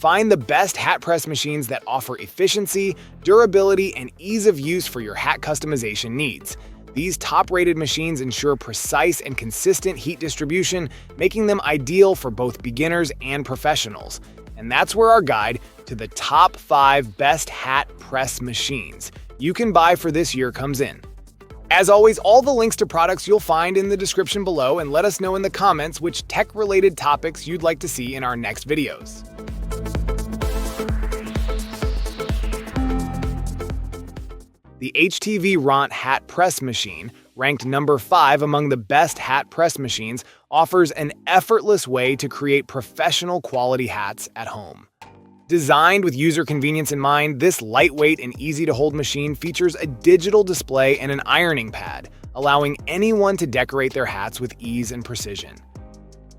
Find the best hat press machines that offer efficiency, durability, and ease of use for your hat customization needs. These top-rated machines ensure precise and consistent heat distribution, making them ideal for both beginners and professionals. And that's where our guide to the top 5 best hat press machines you can buy for this year comes in. As always, all the links to products you'll find in the description below, and let us know in the comments which tech-related topics you'd like to see in our next videos. The HTVRONT hat press machine, ranked number 5 among the best hat press machines, offers an effortless way to create professional quality hats at home. Designed with user convenience in mind, this lightweight and easy-to-hold machine features a digital display and an ironing pad, allowing anyone to decorate their hats with ease and precision.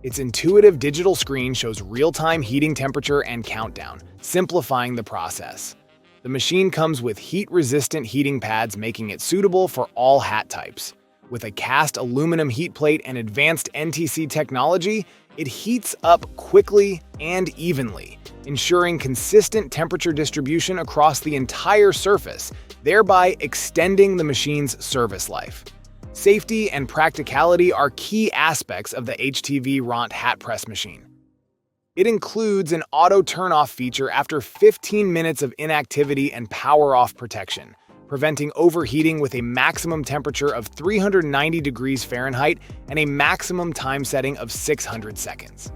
Its intuitive digital screen shows real-time heating temperature and countdown, simplifying the process. The machine comes with heat-resistant heating pads, making it suitable for all hat types. With a cast aluminum heat plate and advanced NTC technology, it heats up quickly and evenly, ensuring consistent temperature distribution across the entire surface, thereby extending the machine's service life. Safety and practicality are key aspects of the HTVRONT hat press machine. It includes an auto turn-off feature after 15 minutes of inactivity and power-off protection, preventing overheating with a maximum temperature of 390 degrees Fahrenheit and a maximum time setting of 600 seconds.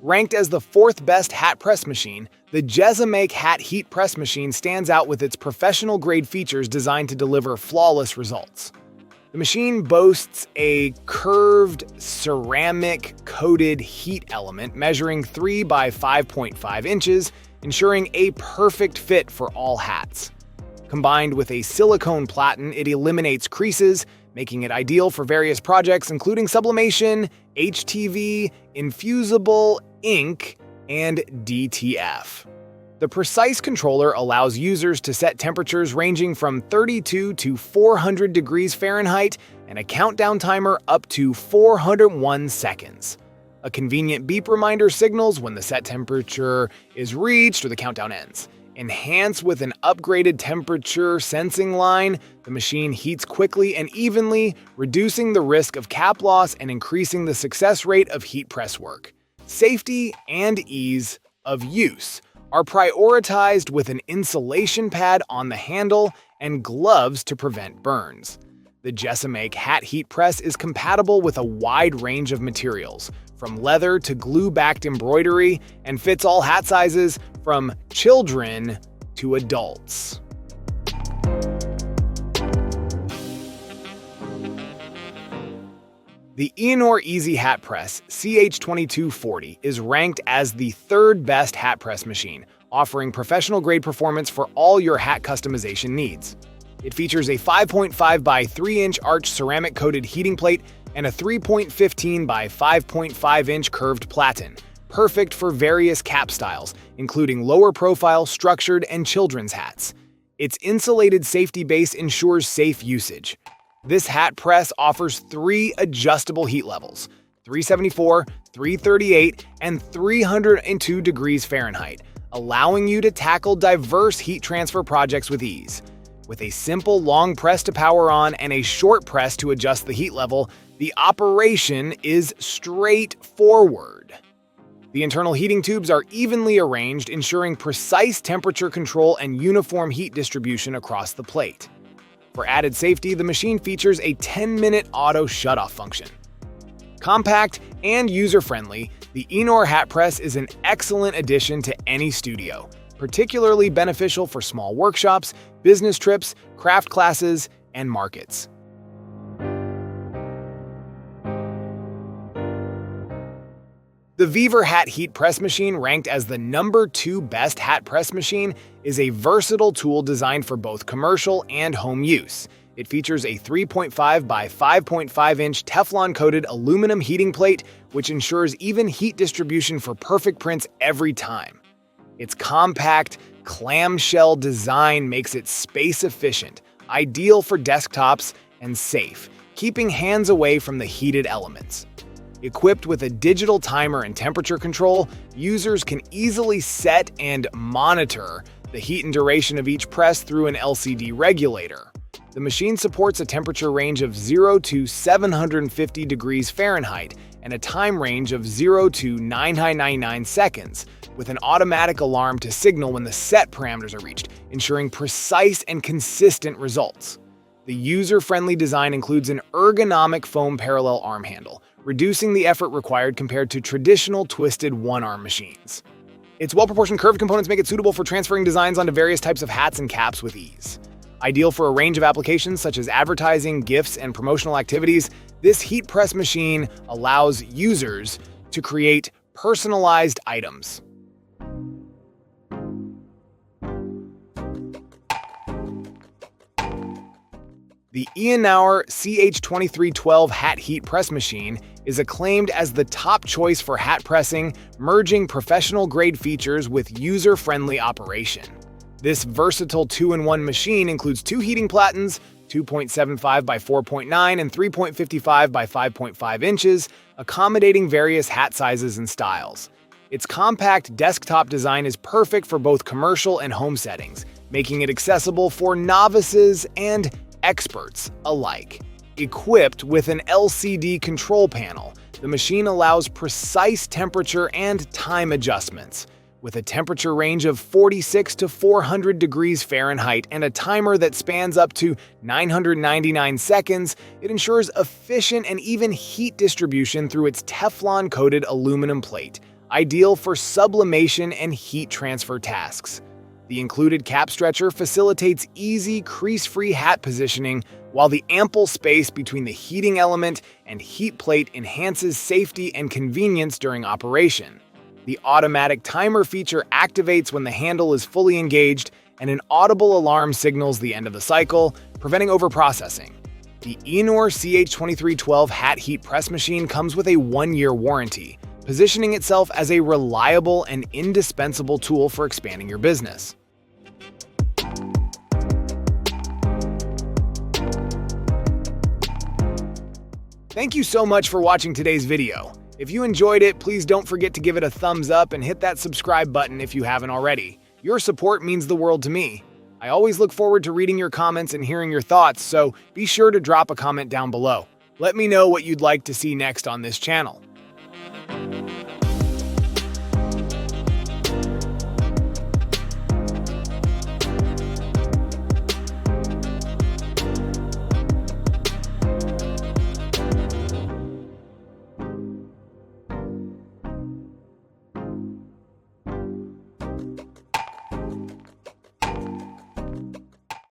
Ranked as the 4th best hat press machine, the JZMake hat heat press machine stands out with its professional-grade features designed to deliver flawless results. The machine boasts a curved ceramic-coated heat element measuring 3 by 5.5 inches, ensuring a perfect fit for all hats. Combined with a silicone platen, it eliminates creases, making it ideal for various projects including sublimation, HTV, infusible ink, and DTF. The precise controller allows users to set temperatures ranging from 32 to 400 degrees Fahrenheit and a countdown timer up to 401 seconds. A convenient beep reminder signals when the set temperature is reached or the countdown ends. Enhanced with an upgraded temperature sensing line, the machine heats quickly and evenly, reducing the risk of cap loss and increasing the success rate of heat press work. Safety and ease of use are prioritized with an insulation pad on the handle and gloves to prevent burns. The Jesimaik hat heat press is compatible with a wide range of materials, from leather to glue-backed embroidery, and fits all hat sizes from children to adults. The Eenour Easy Hat Press CH2240 is ranked as the 3rd best hat press machine, offering professional-grade performance for all your hat customization needs. It features a 5.5 by 3-inch arch ceramic-coated heating plate and a 3.15 by 5.5-inch curved platen, perfect for various cap styles, including lower-profile, structured, and children's hats. Its insulated safety base ensures safe usage. This hat press offers 3 adjustable heat levels: 374, 338, and 302 degrees Fahrenheit, allowing you to tackle diverse heat transfer projects with ease. With a simple long press to power on and a short press to adjust the heat level, the operation is straightforward. The internal heating tubes are evenly arranged, ensuring precise temperature control and uniform heat distribution across the plate. For added safety, the machine features a 10-minute auto shutoff function. Compact and user-friendly, the Eenour hat press is an excellent addition to any studio, particularly beneficial for small workshops, business trips, craft classes, and markets. The Vevor hat heat press machine, ranked as the number 2 best hat press machine, is a versatile tool designed for both commercial and home use. It features a 3.5 by 5.5-inch Teflon-coated aluminum heating plate, which ensures even heat distribution for perfect prints every time. Its compact, clamshell design makes it space-efficient, ideal for desktops, and safe, keeping hands away from the heated elements. Equipped with a digital timer and temperature control, users can easily set and monitor the heat and duration of each press through an LCD regulator. The machine supports a temperature range of 0 to 750 degrees Fahrenheit and a time range of 0 to 999 seconds, with an automatic alarm to signal when the set parameters are reached, ensuring precise and consistent results. The user-friendly design includes an ergonomic foam parallel arm handle, reducing the effort required compared to traditional twisted one-arm machines. Its well-proportioned curved components make it suitable for transferring designs onto various types of hats and caps with ease. Ideal for a range of applications such as advertising, gifts, and promotional activities, this heat press machine allows users to create personalized items. The Enor CH2312 hat heat press machine is acclaimed as the top choice for hat pressing, merging professional-grade features with user-friendly operation. This versatile 2-in-1 machine includes 2 heating platens, 2.75 by 4.9 and 3.55 by 5.5 inches, accommodating various hat sizes and styles. Its compact desktop design is perfect for both commercial and home settings, making it accessible for novices and experts alike. Equipped with an LCD control panel, the machine allows precise temperature and time adjustments. With a temperature range of 46 to 400 degrees Fahrenheit and a timer that spans up to 999 seconds, it ensures efficient and even heat distribution through its Teflon-coated aluminum plate, ideal for sublimation and heat transfer tasks. The included cap stretcher facilitates easy, crease-free hat positioning, while the ample space between the heating element and heat plate enhances safety and convenience during operation. The automatic timer feature activates when the handle is fully engaged, and an audible alarm signals the end of the cycle, preventing overprocessing. The Enor CH2312 hat heat press machine comes with a 1-year warranty, positioning itself as a reliable and indispensable tool for expanding your business. Thank you so much for watching today's video. If you enjoyed it, please don't forget to give it a thumbs up and hit that subscribe button if you haven't already. Your support means the world to me. I always look forward to reading your comments and hearing your thoughts, so be sure to drop a comment down below. Let me know what you'd like to see next on this channel.